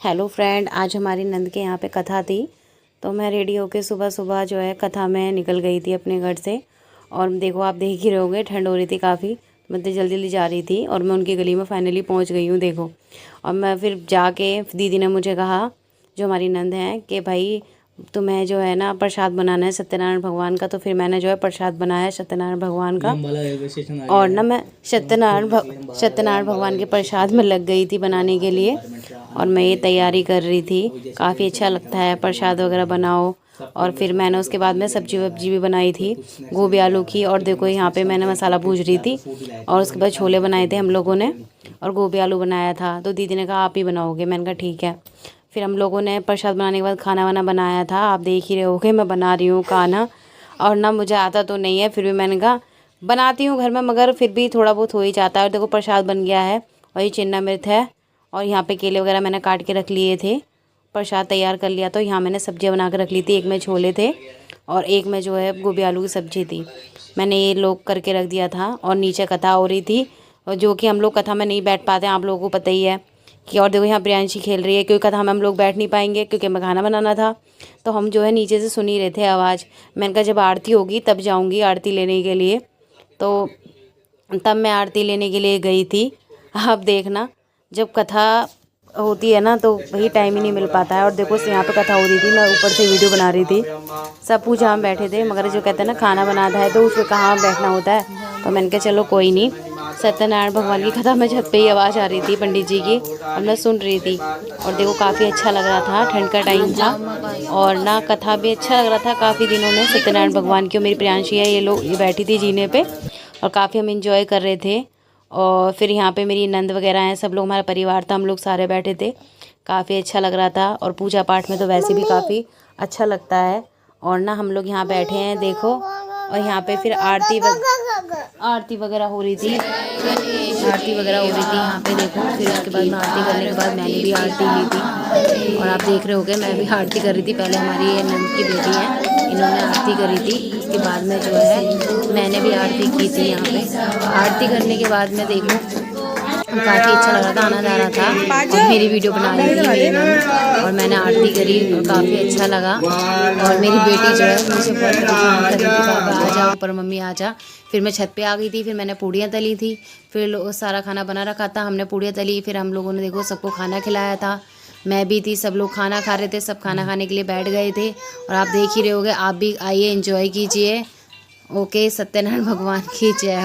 Hello friend, आज हमारी नंद के यहाँ पे कथा थी। तो मैं रेडी होके सुबह सुबह जो है कथा में निकल गई थी अपने घर से। और देखो, आप देख ही रहे होगे, ठंड हो रही थी काफ़ी। मैं तो जल्दी जल्दी जा रही थी और मैं उनकी गली में फाइनली पहुँच गई हूँ, देखो। और मैं फिर जाके दीदी ने मुझे कहा, जो हमारी नंद हैं, कि भाई तुम्हें जो है ना प्रसाद बनाना है सत्यनारायण भगवान का। तो फिर मैंने जो है प्रसाद बनाया सत्यनारायण भगवान का। और ना मैं सत्यनारायण भगवान के प्रसाद में लग गई थी बनाने के लिए। और मैं ये तैयारी कर रही थी। काफ़ी अच्छा लगता है प्रसाद वगैरह बनाओ। और फिर मैंने उसके बाद में सब्जी वब्जी भी बनाई थी, गोभी आलू की। और देखो, यहाँ पे मैंने मसाला भूज रही थी। और उसके बाद छोले बनाए थे हम लोगों ने, और गोभी आलू बनाया था। तो दीदी ने कहा आप ही बनाओगे, मैंने कहा ठीक है। फिर हम लोगों ने प्रसाद बनाने के बाद खाना वाना बनाया था। आप देख ही रहे होगे मैं बना रही हूँ खाना। और ना मुझे आता तो नहीं है, फिर भी मैंने कहा बनाती हूँ घर में, मगर फिर भी थोड़ा बहुत हो ही जाता है। और देखो प्रसाद बन गया है। वही चिन्ना मिर्च है, और यहाँ पे केले वगैरह मैंने काट के रख लिए थे। प्रसाद तैयार कर लिया। तो यहाँ मैंने सब्जियाँ बना के रख ली थी। एक में छोले थे और एक में जो है गोभी आलू की सब्जी थी। मैंने ये लोग करके रख दिया था। और नीचे कथा हो रही थी, और जो कि हम लोग कथा में नहीं बैठ पाते हैं, आप लोगों को पता ही है कि। और देखो यहाँ प्रियांशी खेल रही है, क्योंकि कथा में हम लोग बैठ नहीं पाएंगे, क्योंकि हमें खाना बनाना था। तो हम जो है नीचे से सुन ही रहे थे आवाज़। मैंने कहा जब आरती होगी तब जाऊँगी आरती लेने के लिए। तो तब मैं आरती लेने के लिए गई थी। अब देखना, जब कथा होती है ना तो वही टाइम ही नहीं मिल पाता है। और देखो यहाँ पे कथा हो रही थी, मैं ऊपर से वीडियो बना रही थी। सब पूजा हम बैठे थे, मगर जो कहते हैं ना खाना बनाना है तो उसमें कहाँ बैठना होता है। तो मैंने कहा चलो कोई नहीं। सत्यनारायण भगवान की कथा में छत पे ही आवाज़ आ रही थी पंडित जी की, और मैं सुन रही थी। और देखो काफ़ी अच्छा लग रहा था, ठंड का टाइम था। और ना कथा भी अच्छा लग रहा था। काफ़ी दिनों में सत्यनारायण भगवान की, मेरी प्रियांशी है, ये बैठी थी जीने पे। और काफ़ी हम इंजॉय कर रहे थे। और फिर यहाँ पे मेरी नंद वगैरह हैं, सब लोग, हमारा परिवार था, हम लोग सारे बैठे थे। काफ़ी अच्छा लग रहा था। और पूजा पाठ में तो वैसे भी काफ़ी अच्छा लगता है। और ना हम लोग यहाँ बैठे हैं, देखो। और यहाँ पे फिर आरती वगैरह हो रही थी। यहाँ पे देखो। फिर उसके बाद में आरती करने के बाद मैंने भी आरती ली थी। और आप देख रहे होगे मैं भी आरती कर रही थी। पहले हमारी ये नंद की बेटी है, इन्होंने आरती करी थी। उसके बाद में जो है मैंने भी आरती की थी। यहाँ पे आरती करने के बाद में देखो काफ़ी अच्छा लग रहा था, आनंद आ रहा था। और मेरी वीडियो बना रही थी मेरी नंद, और मैंने आरती करी और काफ़ी अच्छा लगा। और मेरी बेटी जो है मुझे बहुत परेशान कर रही थी, पापा आ जा ऊपर, मम्मी आ जा। फिर मैं छत पे आ गई थी। फिर मैंने पूड़ियाँ तली थी। फिर सारा खाना बना रखा था, हमने पूड़ियाँ तली। फिर हम लोगों ने देखो सबको खाना खिलाया था। मैं भी थी, सब लोग खाना खा रहे थे, सब खाना खाने के लिए बैठ गए थे। और आप देख ही रहे होगे, आप भी आइए, एंजॉय कीजिए। ओके, सत्यनारायण भगवान की जय हो।